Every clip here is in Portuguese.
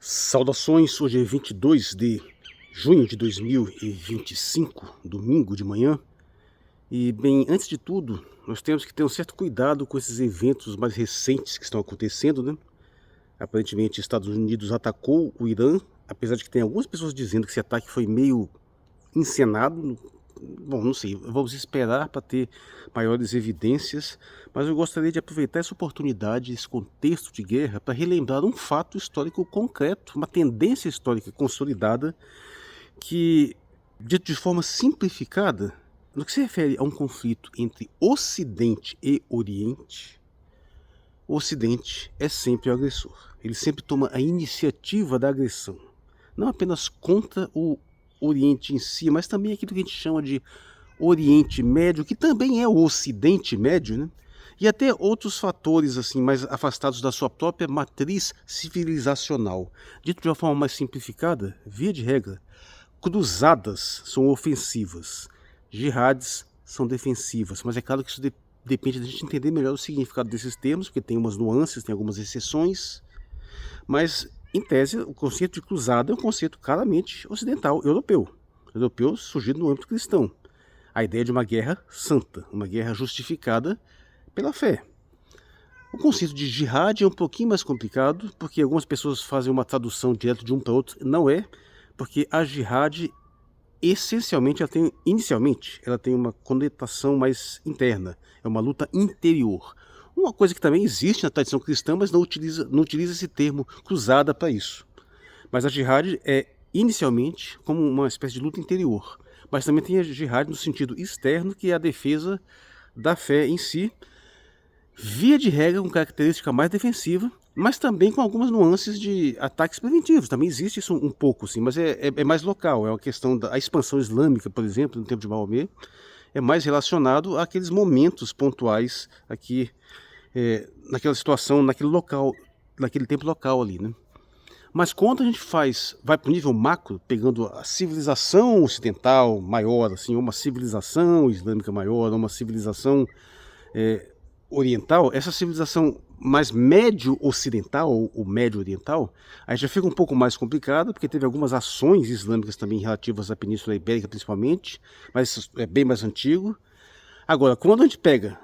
Saudações, hoje é 22 de junho de 2025, domingo de manhã. E bem, antes de tudo, nós temos que ter um certo cuidado com esses eventos mais recentes que estão acontecendo, né? Aparentemente, Estados Unidos atacou o Irã, apesar de que tem algumas pessoas dizendo que esse ataque foi meio encenado. Bom, não sei, vamos esperar para ter maiores evidências, mas eu gostaria de aproveitar essa oportunidade, esse contexto de guerra, para relembrar um fato histórico concreto, uma tendência histórica consolidada, que, dito de forma simplificada, no que se refere a um conflito entre Ocidente e Oriente, o Ocidente é sempre o agressor. Ele sempre toma a iniciativa da agressão, não apenas contra o Oriente em si, mas também aquilo que a gente chama de Oriente Médio, que também é o Ocidente Médio, né? E até outros fatores assim mais afastados da sua própria matriz civilizacional. Dito de uma forma mais simplificada, via de regra, cruzadas são ofensivas, jihadis são defensivas, mas é claro que isso depende da gente entender melhor o significado desses termos, porque tem umas nuances, tem algumas exceções, mas em tese o conceito de cruzada é um conceito claramente ocidental, europeu surgido no âmbito cristão. A ideia de uma guerra santa, uma guerra justificada pela fé. O conceito de jihad é um pouquinho mais complicado, porque algumas pessoas fazem uma tradução direto de um para outro. Não é, porque a jihad, essencialmente, inicialmente, ela tem uma conotação mais interna. É uma luta interior. Uma coisa que também existe na tradição cristã, mas não utiliza esse termo cruzada para isso. Mas a jihad é, inicialmente, como uma espécie de luta interior. Mas também tem a jihad no sentido externo, que é a defesa da fé em si, via de regra com característica mais defensiva, mas também com algumas nuances de ataques preventivos. Também existe isso um pouco, sim, mas é mais local. É uma questão da expansão islâmica, por exemplo, no tempo de Maomé, é mais relacionado àqueles momentos pontuais aqui, naquela situação, naquele local, naquele tempo local ali, né? Mas quando a gente vai para o nível macro, pegando a civilização ocidental maior, assim, uma civilização islâmica maior, uma civilização oriental, essa civilização mais médio-ocidental ou médio-oriental, aí já fica um pouco mais complicado, porque teve algumas ações islâmicas também relativas à Península Ibérica principalmente, mas isso é bem mais antigo. Agora, quando a gente pega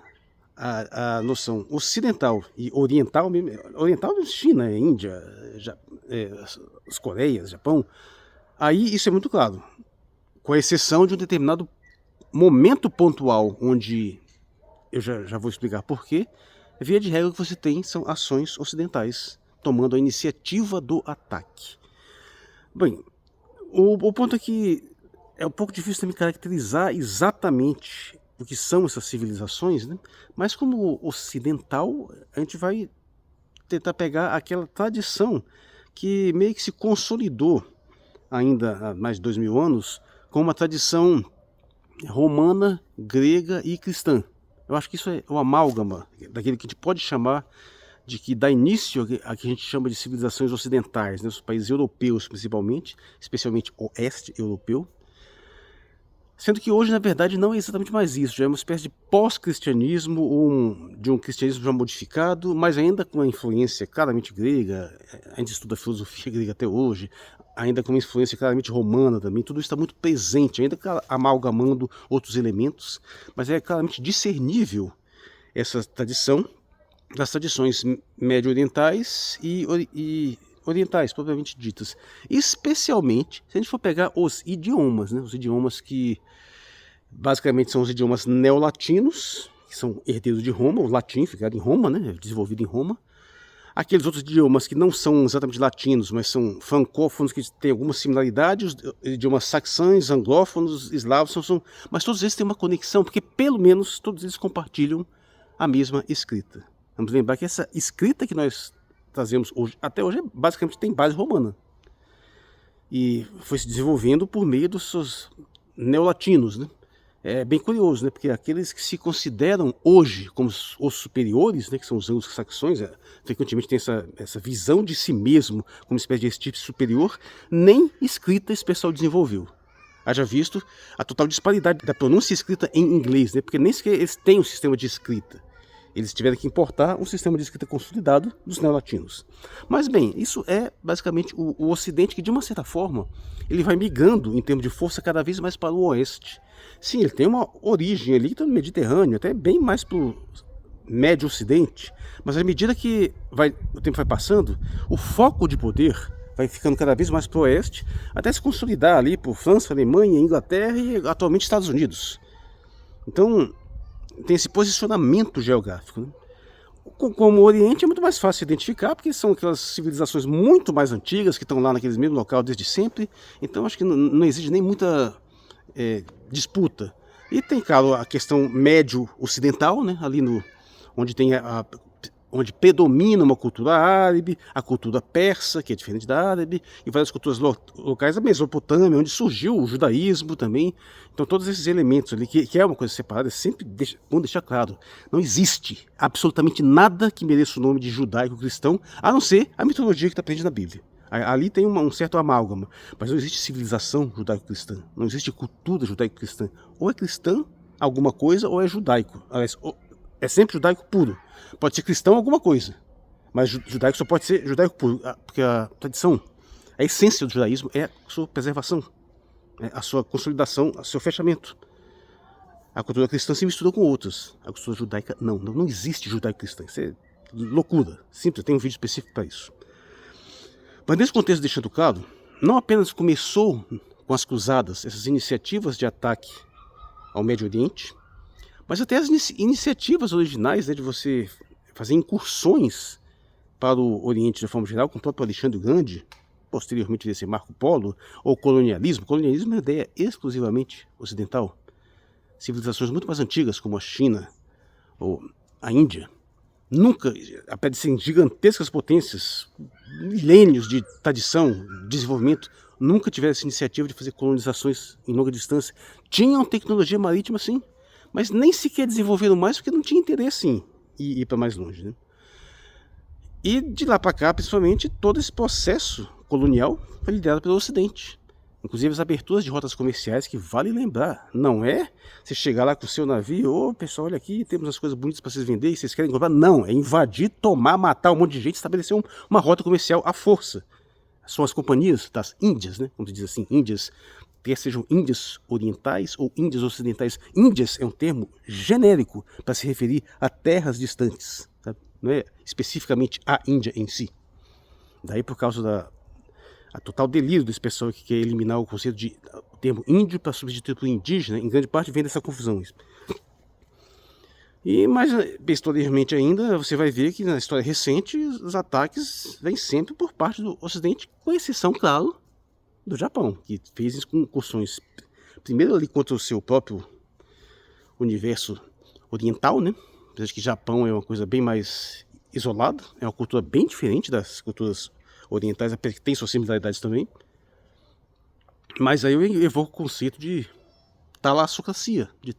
a noção ocidental e oriental China, Índia, as Coreias, Japão, aí isso é muito claro, com a exceção de um determinado momento pontual, onde eu já vou explicar porquê, via de regra o que você tem são ações ocidentais tomando a iniciativa do ataque. Bem, o ponto é que é um pouco difícil também caracterizar exatamente o que são essas civilizações, né? Mas como ocidental, a gente vai tentar pegar aquela tradição que meio que se consolidou ainda há mais de 2000 anos com uma tradição romana, grega e cristã. Eu acho que isso é o amálgama daquele que a gente pode chamar de que dá início a que a gente chama de civilizações ocidentais, né? Os países europeus principalmente, especialmente o oeste europeu. Sendo que hoje, na verdade, não é exatamente mais isso, já é uma espécie de pós-cristianismo, de um cristianismo já modificado, mas ainda com uma influência claramente grega. A gente estuda a filosofia grega até hoje, ainda com uma influência claramente romana também. Tudo isso está muito presente, ainda amalgamando outros elementos, mas é claramente discernível essa tradição das tradições médio-orientais e orientais, propriamente ditas. Especialmente se a gente for pegar os idiomas, né? Os idiomas que basicamente são os idiomas neolatinos, que são herdeiros de Roma, o latim ficado em Roma, né? Desenvolvido em Roma. Aqueles outros idiomas que não são exatamente latinos, mas são francófonos, que têm alguma similaridade, os idiomas saxães, anglófonos, eslavos, mas todos eles têm uma conexão, porque pelo menos todos eles compartilham a mesma escrita. Vamos lembrar que essa escrita que nós trazemos hoje, até hoje, basicamente tem base romana. E foi se desenvolvendo por meio dos seus neolatinos, né? É bem curioso, né? Porque aqueles que se consideram hoje como os superiores, né? Que são os anglo-saxões, frequentemente tem essa visão de si mesmo como uma espécie de estirpe superior, nem escrita esse pessoal desenvolveu. Haja visto a total disparidade da pronúncia escrita em inglês, né? Porque nem sequer eles têm um sistema de escrita. Eles tiveram que importar um sistema de escrita consolidado dos neolatinos. Mas bem, isso é basicamente o Ocidente que, de uma certa forma, ele vai migrando em termos de força cada vez mais para o Oeste. Sim, ele tem uma origem ali no Mediterrâneo, até bem mais para o Médio Ocidente, mas à medida que o tempo vai passando, o foco de poder vai ficando cada vez mais para o Oeste, até se consolidar ali por França, Alemanha, Inglaterra e atualmente Estados Unidos. Então, tem esse posicionamento geográfico, né? Como o Oriente é muito mais fácil de identificar, porque são aquelas civilizações muito mais antigas, que estão lá naqueles mesmos locais desde sempre, então acho que não exige nem muita disputa. E tem, claro, a questão médio-ocidental, né? Ali onde tem onde predomina uma cultura árabe, a cultura persa, que é diferente da árabe, e várias culturas locais, a Mesopotâmia, onde surgiu o judaísmo também. Então todos esses elementos ali, que é uma coisa separada, sempre vão deixar claro, não existe absolutamente nada que mereça o nome de judaico-cristão, a não ser a mitologia que está presente na Bíblia. Ali tem um certo amálgama, mas não existe civilização judaico-cristã, não existe cultura judaico-cristã. Ou é cristã alguma coisa, ou é judaico. Aliás, é sempre judaico puro. Pode ser cristão alguma coisa, mas judaico só pode ser judaico puro, porque a tradição, a essência do judaísmo é a sua preservação, a sua consolidação, o seu fechamento. A cultura cristã se mistura com outras, a cultura judaica não existe judaico-cristã, isso é loucura, simples, tem um vídeo específico para isso. Mas nesse contexto, deixando claro, não apenas começou com as cruzadas, essas iniciativas de ataque ao Médio Oriente, mas até as iniciativas originais, né, de você fazer incursões para o Oriente de forma geral, com o próprio Alexandre o Grande, posteriormente viria ser Marco Polo, ou colonialismo. Colonialismo é uma ideia exclusivamente ocidental. Civilizações muito mais antigas, como a China ou a Índia, nunca, apesar de serem gigantescas potências, milênios de tradição, desenvolvimento, nunca tiveram essa iniciativa de fazer colonizações em longa distância. Tinham tecnologia marítima, sim, mas nem sequer desenvolveram mais porque não tinha interesse em ir para mais longe, né? E de lá para cá, principalmente, todo esse processo colonial foi liderado pelo Ocidente. Inclusive as aberturas de rotas comerciais, que vale lembrar, não é você chegar lá com o seu navio, ô pessoal, olha aqui, temos as coisas bonitas para vocês venderem, vocês querem comprar? Não, é invadir, tomar, matar um monte de gente, estabelecer uma rota comercial à força. São as companhias das Índias, né? Como se diz assim, Índias, quer sejam Índias orientais ou Índias ocidentais. Índias é um termo genérico para se referir a terras distantes, sabe? Não é especificamente a Índia em si. Daí, por causa a total delírio desse pessoal que quer eliminar o conceito de o termo índio para substituir por indígena, em grande parte vem dessa confusão. E mais posteriormente ainda, você vai ver que na história recente os ataques vêm sempre por parte do Ocidente, com exceção, claro, do Japão, que fez incursões primeiro ali contra o seu próprio universo oriental, né? Apesar de que Japão é uma coisa bem mais isolada, é uma cultura bem diferente das culturas orientais, que tem suas similaridades também. Mas aí eu evoco o conceito de talassocracia, de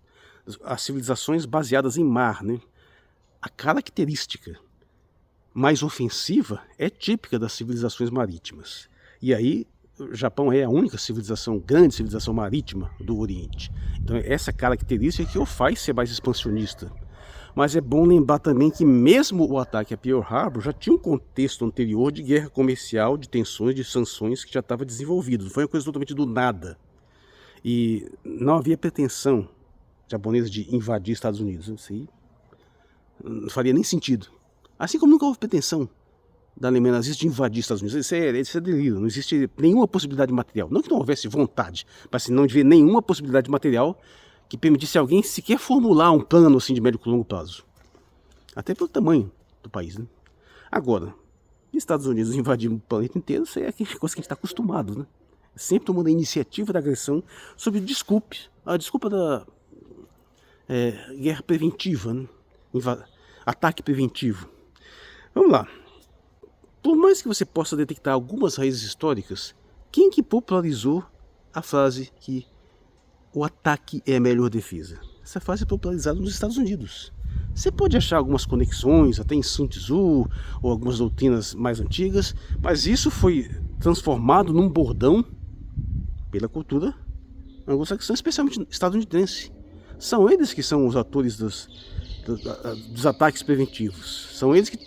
as civilizações baseadas em mar, né? A característica mais ofensiva é típica das civilizações marítimas. E aí o Japão é a única grande civilização marítima do Oriente. Então essa característica que o faz ser mais expansionista. Mas é bom lembrar também que mesmo o ataque a Pearl Harbor já tinha um contexto anterior de guerra comercial, de tensões, de sanções que já estava desenvolvido. Não foi uma coisa totalmente do nada. E não havia pretensão japonesa de invadir Estados Unidos. Isso aí não faria nem sentido. Assim como nunca houve pretensão da Alemanha nazista de invadir Estados Unidos. Isso é delírio. Não existe nenhuma possibilidade material. Não que não houvesse vontade, mas não haver nenhuma possibilidade material que permitisse a alguém sequer formular um plano assim, de médio e longo prazo. Até pelo tamanho do país, né? Agora, Estados Unidos invadir o planeta inteiro, isso é aquela coisa que a gente está acostumado, né? Sempre tomando a iniciativa da agressão sob a desculpa da guerra preventiva, né? Ataque preventivo. Vamos lá. Por mais que você possa detectar algumas raízes históricas, quem que popularizou a frase que o ataque é a melhor defesa? Essa frase é popularizada nos Estados Unidos. Você pode achar algumas conexões, até em Sun Tzu, ou algumas doutrinas mais antigas, mas isso foi transformado num bordão pela cultura anglo-saxã, especialmente estadunidense. São eles que são os atores dos ataques preventivos. São eles que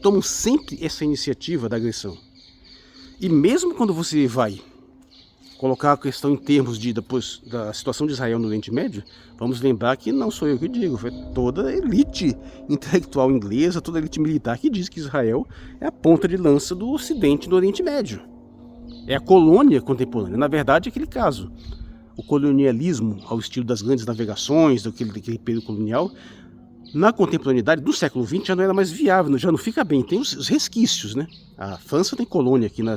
tomam sempre essa iniciativa da agressão. E mesmo quando você vai colocar a questão em termos depois da situação de Israel no Oriente Médio, vamos lembrar que não sou eu que digo, foi toda a elite intelectual inglesa, toda a elite militar que diz que Israel é a ponta de lança do Ocidente no Oriente Médio. É a colônia contemporânea. Na verdade, é aquele caso. O colonialismo ao estilo das grandes navegações, daquele período colonial, na contemporaneidade do século XX já não era mais viável, já não fica bem. Tem os resquícios, né? A França tem colônia aqui na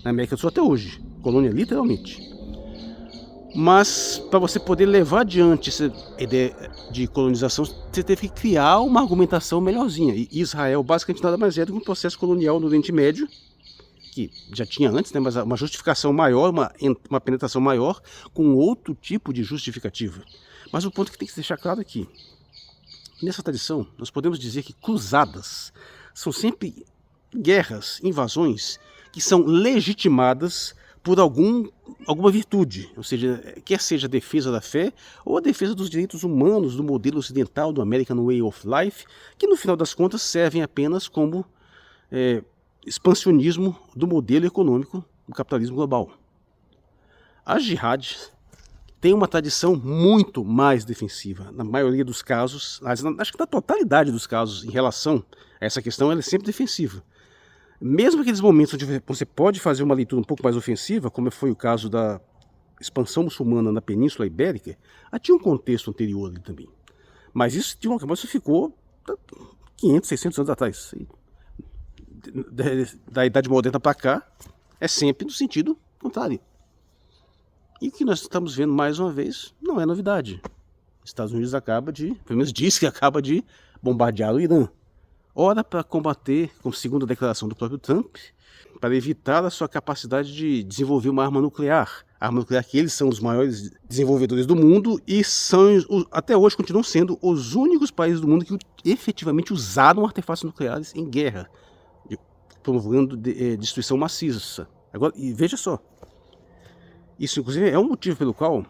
América do Sul até hoje. Colônia literalmente. Mas para você poder levar adiante essa ideia de colonização, você teve que criar uma argumentação melhorzinha. E Israel basicamente nada mais é do que um processo colonial no Oriente Médio, que já tinha antes, né, mas uma justificação maior, uma penetração maior, com outro tipo de justificativa. Mas o ponto que tem que se deixar claro aqui, nessa tradição, nós podemos dizer que cruzadas são sempre guerras, invasões, que são legitimadas por alguma virtude, ou seja, quer seja a defesa da fé ou a defesa dos direitos humanos do modelo ocidental, do American Way of Life, que no final das contas servem apenas como expansionismo do modelo econômico do capitalismo global. A jihad tem uma tradição muito mais defensiva, na maioria dos casos, acho que na totalidade dos casos em relação a essa questão, ela é sempre defensiva. Mesmo aqueles momentos onde você pode fazer uma leitura um pouco mais ofensiva, como foi o caso da expansão muçulmana na Península Ibérica, tinha um contexto anterior ali também. Mas isso, de uma forma, isso ficou 500, 600 anos atrás. Da Idade Moderna para cá, é sempre no sentido contrário. E o que nós estamos vendo mais uma vez não é novidade. Os Estados Unidos pelo menos diz que acaba de bombardear o Irã. Ora para combater, como segundo a declaração do próprio Trump, para evitar a sua capacidade de desenvolver uma arma nuclear. Arma nuclear que eles são os maiores desenvolvedores do mundo e até hoje continuam sendo os únicos países do mundo que efetivamente usaram artefatos nucleares em guerra, promovendo destruição maciça. Agora, e veja só, isso inclusive é um motivo pelo qual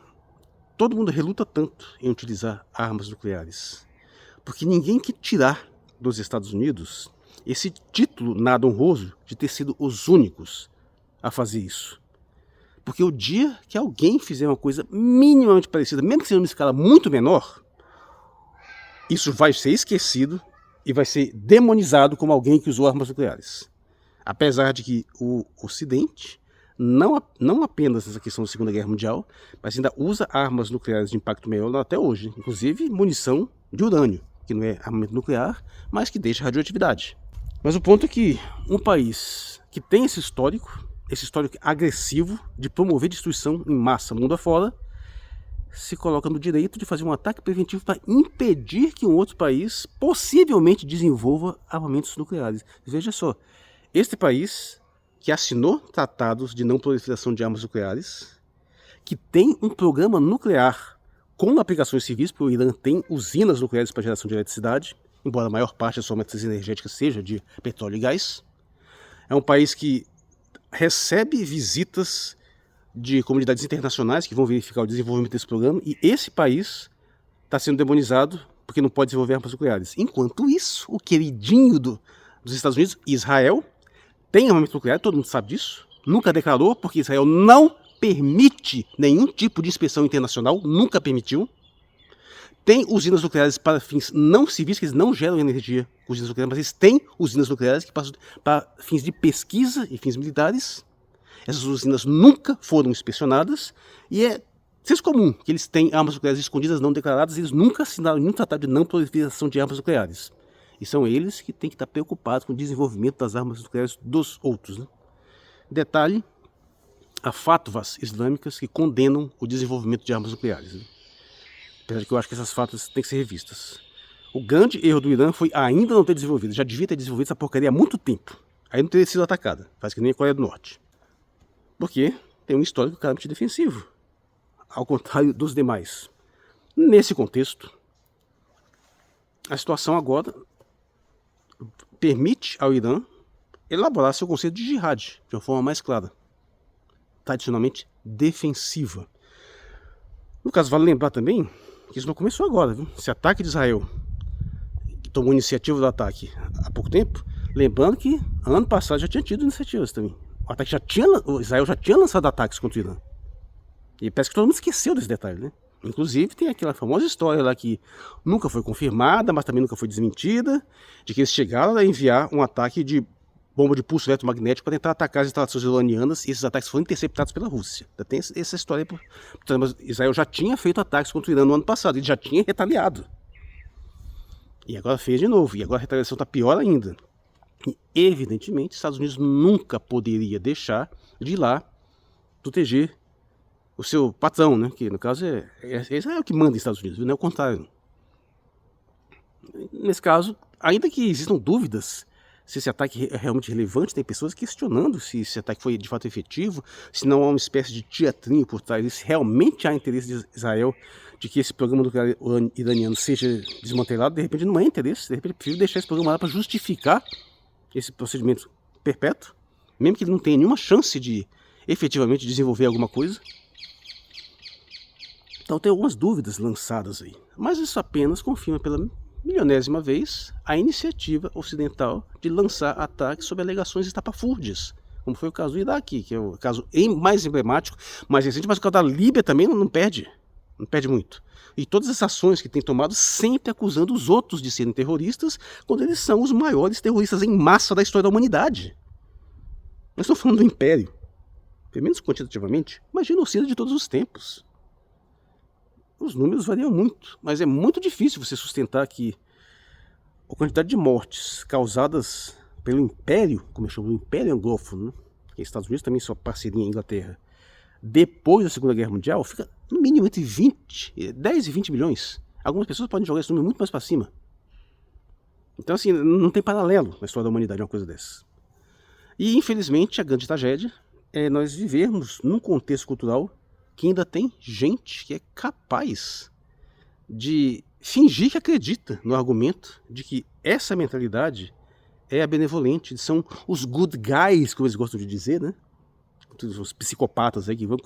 todo mundo reluta tanto em utilizar armas nucleares. Porque ninguém quer tirar dos Estados Unidos esse título nada honroso de ter sido os únicos a fazer isso. Porque o dia que alguém fizer uma coisa minimamente parecida, mesmo que seja numa escala muito menor, isso vai ser esquecido e vai ser demonizado como alguém que usou armas nucleares. Apesar de que o Ocidente, não apenas nessa questão da Segunda Guerra Mundial, mas ainda usa armas nucleares de impacto maior até hoje, inclusive munição de urânio, que não é armamento nuclear, mas que deixa radioatividade. Mas o ponto é que um país que tem esse histórico agressivo de promover destruição em massa mundo afora, se coloca no direito de fazer um ataque preventivo para impedir que um outro país possivelmente desenvolva armamentos nucleares. Veja só, este país que assinou tratados de não proliferação de armas nucleares, que tem um programa nuclear com aplicações civis, porque o Irã tem usinas nucleares para geração de eletricidade, embora a maior parte da sua matriz energética seja de petróleo e gás. É um país que recebe visitas de comunidades internacionais que vão verificar o desenvolvimento desse programa, e esse país está sendo demonizado porque não pode desenvolver armas nucleares. Enquanto isso, o queridinho dos Estados Unidos, Israel, tem armamento nuclear, todo mundo sabe disso, nunca declarou, porque Israel não permite nenhum tipo de inspeção internacional, nunca permitiu. Tem usinas nucleares para fins não civis, que eles não geram energia com usinas nucleares, mas eles têm usinas nucleares que passam para fins de pesquisa e fins militares. Essas usinas nunca foram inspecionadas e é senso comum que eles têm armas nucleares escondidas não declaradas, e eles nunca assinaram nenhum tratado de não proliferação de armas nucleares. E são eles que têm que estar preocupados com o desenvolvimento das armas nucleares dos outros, né? Detalhe, há fatvas islâmicas que condenam o desenvolvimento de armas nucleares, né? Apesar de que eu acho que essas fatvas têm que ser revistas. O grande erro do Irã foi ainda não ter desenvolvido. Já devia ter desenvolvido essa porcaria há muito tempo. Aí não teria sido atacada. Faz que nem a Coreia do Norte. Porque tem um histórico claramente defensivo, ao contrário dos demais. Nesse contexto, a situação agora permite ao Irã elaborar seu conceito de jihad de uma forma mais clara, tradicionalmente defensiva. No caso, vale lembrar também que isso não começou agora, viu? Esse ataque de Israel tomou iniciativa do ataque há pouco tempo, lembrando que ano passado já tinha tido iniciativas também. O Israel já tinha lançado ataques contra o Irã. E parece que todo mundo esqueceu desse detalhe, né? Inclusive tem aquela famosa história lá que nunca foi confirmada, mas também nunca foi desmentida, de que eles chegaram a enviar um ataque de bomba de pulso eletromagnético para tentar atacar as instalações iranianas, e esses ataques foram interceptados pela Rússia. Tem essa história aí. Mas Israel já tinha feito ataques contra o Irã no ano passado, ele já tinha retaliado. E agora fez de novo, e agora a retaliação está pior ainda. E, evidentemente, os Estados Unidos nunca poderia deixar de ir lá proteger o seu patrão, né? Que no caso é Israel que manda nos Estados Unidos, não é o contrário. Nesse caso, ainda que existam dúvidas se esse ataque é realmente relevante, tem pessoas questionando se esse ataque foi de fato efetivo, se não há uma espécie de teatrinho por trás, se realmente há interesse de Israel de que esse programa nuclear iraniano seja desmantelado. De repente não é interesse, de repente é preciso deixar esse programa lá para justificar esse procedimento perpétuo, mesmo que ele não tenha nenhuma chance de efetivamente desenvolver alguma coisa. Então tem algumas dúvidas lançadas aí, mas isso apenas confirma pela milionésima vez a iniciativa ocidental de lançar ataques sob alegações estapafúrdias, como foi o caso do Iraque, que é o caso mais emblemático, mais recente, mas o caso da Líbia também não perde muito. E todas essas ações que tem tomado sempre acusando os outros de serem terroristas, quando eles são os maiores terroristas em massa da história da humanidade. Nós estamos falando do Império, pelo menos quantitativamente, mas genocida de todos os tempos. Os números variam muito, mas é muito difícil você sustentar que a quantidade de mortes causadas pelo Império, como eu chamo, o Império Anglófono, que os Estados Unidos também sua parceria em Inglaterra, depois da Segunda Guerra Mundial, fica no mínimo entre 10 e 20 milhões. Algumas pessoas podem jogar esse número muito mais para cima. Então, assim, não tem paralelo na história da humanidade uma coisa dessa. E, infelizmente, a grande tragédia é nós vivermos num contexto cultural que ainda tem gente que é capaz de fingir que acredita no argumento de que essa mentalidade é a benevolente, são os good guys, como eles gostam de dizer, né? Os psicopatas aí que vão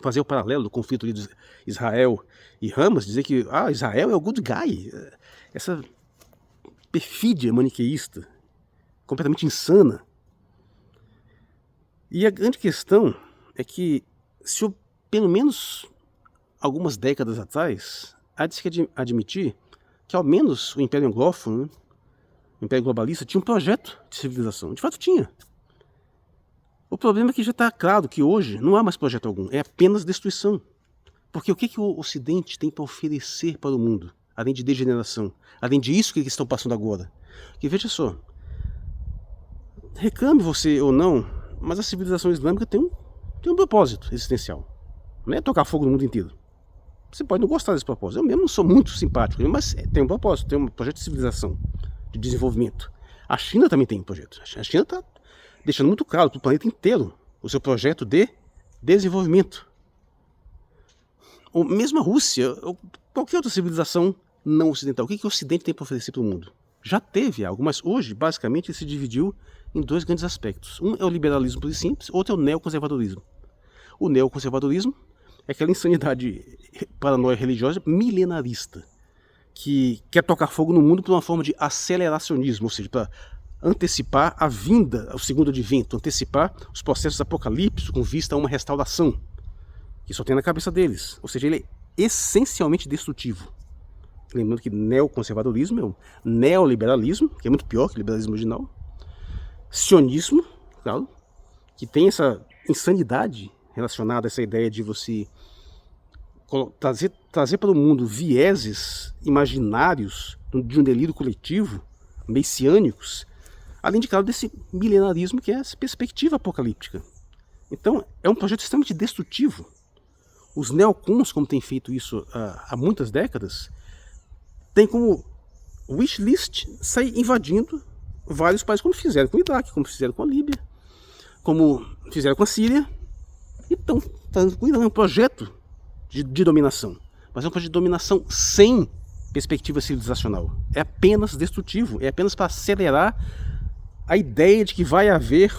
fazer o paralelo do conflito de Israel e Hamas, dizer que Israel é o good guy. Essa perfídia maniqueísta, completamente insana. E a grande questão é que, se eu, pelo menos algumas décadas atrás, há de se admitir que ao menos o Império Anglófono, o Império Globalista, tinha um projeto de civilização. De fato tinha. O problema é que já está claro que hoje não há mais projeto algum, é apenas destruição. Porque o que o Ocidente tem para oferecer para o mundo, além de degeneração, além disso que eles estão passando agora? Que veja só, reclame você ou não, mas a civilização islâmica tem um propósito existencial. Não é tocar fogo no mundo inteiro. Você pode não gostar desse propósito. Eu mesmo não sou muito simpático, mas tem um propósito, tem um projeto de civilização, de desenvolvimento. A China também tem um projeto. A China está deixando muito claro para o planeta inteiro o seu projeto de desenvolvimento. Ou mesmo a Rússia, ou qualquer outra civilização não ocidental. O que o Ocidente tem para oferecer para o mundo? Já teve algo, mas hoje, basicamente, ele se dividiu em dois grandes aspectos. Um é o liberalismo puro e simples, outro é o neoconservadorismo. O neoconservadorismo é aquela insanidade paranoia religiosa milenarista, que quer tocar fogo no mundo por uma forma de aceleracionismo, ou seja, para antecipar a vinda, o segundo advento, antecipar os processos apocalípticos com vista a uma restauração, que só tem na cabeça deles. Ou seja, ele é essencialmente destrutivo. Lembrando que neoconservadorismo é o neoliberalismo, que é muito pior que o liberalismo original. Sionismo, claro, que tem essa insanidade relacionada a essa ideia de você trazer para o mundo vieses imaginários de um delírio coletivo, messiânicos, além de, claro, desse milenarismo que é essa perspectiva apocalíptica. Então, é um projeto extremamente destrutivo. Os neocons, como têm feito isso há muitas décadas, tem como wishlist sair invadindo vários países, como fizeram com o Iraque, como fizeram com a Líbia, como fizeram com a Síria, e estão cuidando de um projeto de dominação, mas é um projeto de dominação sem perspectiva civilizacional. É apenas destrutivo, é apenas para acelerar a ideia de que vai haver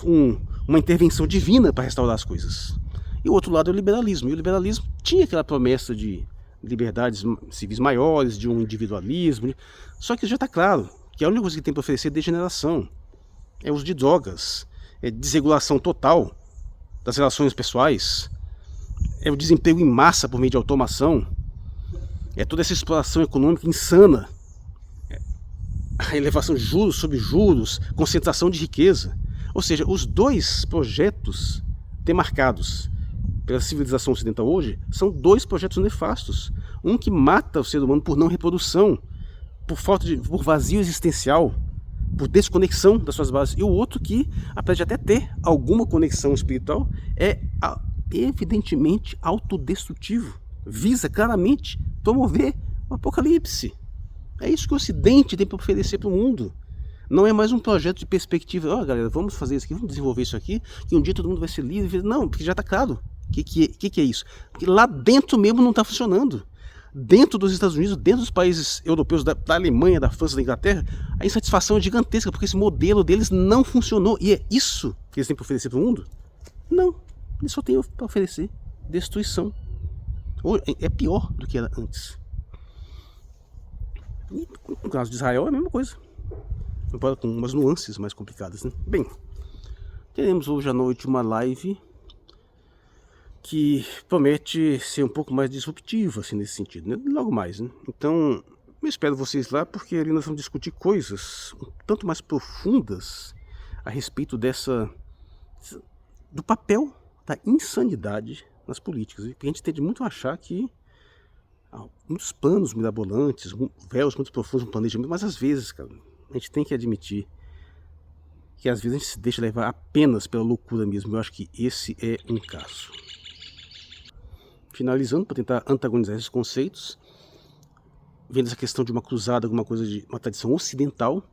uma intervenção divina para restaurar as coisas. E o outro lado é o liberalismo, e o liberalismo tinha aquela promessa de liberdades civis maiores, de um individualismo. Só que já está claro que a única coisa que tem para oferecer é degeneração, é uso de drogas, é desregulação total das relações pessoais, é o desemprego em massa por meio de automação, é toda essa exploração econômica insana, a elevação de juros sobre juros, concentração de riqueza. Ou seja, os dois projetos demarcados pela civilização ocidental hoje são dois projetos nefastos. Um que mata o ser humano por não reprodução, por vazio existencial, por desconexão das suas bases, e o outro que, apesar de até ter alguma conexão espiritual, é evidentemente autodestrutivo, visa claramente promover o apocalipse. É isso que o Ocidente tem para oferecer para o mundo. Não é mais um projeto de perspectiva, galera, vamos fazer isso aqui, vamos desenvolver isso aqui, que um dia todo mundo vai ser livre. Não, porque já está claro o que é isso. Porque lá dentro mesmo não está funcionando. Dentro dos Estados Unidos, dentro dos países europeus, da Alemanha, da França, da Inglaterra, a insatisfação é gigantesca, porque esse modelo deles não funcionou. E é isso que eles têm para oferecer para o mundo? Não, eles só têm para oferecer destruição. É pior do que era antes. E no caso de Israel é a mesma coisa, embora com umas nuances mais complicadas, né? Bem, teremos hoje à noite uma live que promete ser um pouco mais disruptiva, assim, nesse sentido, né? Logo mais, né? Então, eu espero vocês lá, porque ali nós vamos discutir coisas um tanto mais profundas a respeito do papel da insanidade nas políticas. Porque a gente tende muito a achar que muitos planos mirabolantes, véus muito profundos no planejamento, mas às vezes, cara, a gente tem que admitir que às vezes a gente se deixa levar apenas pela loucura mesmo. Eu acho que esse é um caso. Finalizando, para tentar antagonizar esses conceitos, vendo essa questão de uma cruzada, alguma coisa de uma tradição ocidental,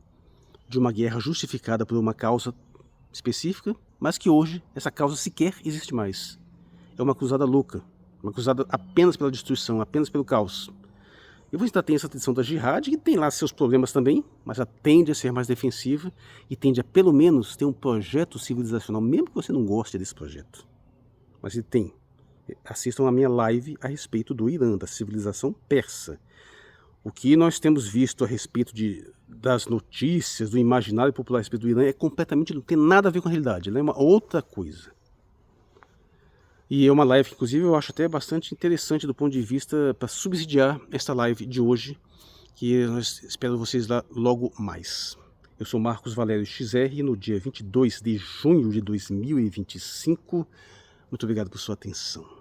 de uma guerra justificada por uma causa específica, mas que hoje essa causa sequer existe mais. É uma cruzada louca, uma cruzada apenas pela destruição, apenas pelo caos. E você ainda tem essa tradição da jihad, que tem lá seus problemas também, mas ela tende a ser mais defensiva e tende a pelo menos ter um projeto civilizacional, mesmo que você não goste desse projeto. Mas ele tem. Assistam a minha live a respeito do Irã, da civilização persa. O que nós temos visto a respeito das notícias, do imaginário popular a respeito do Irã é completamente, não tem nada a ver com a realidade, ela é uma outra coisa. E é uma live que, inclusive, eu acho até bastante interessante do ponto de vista para subsidiar esta live de hoje, que eu espero vocês lá logo mais. Eu sou Marcos Valério XR e no dia 22 de junho de 2025, muito obrigado por sua atenção.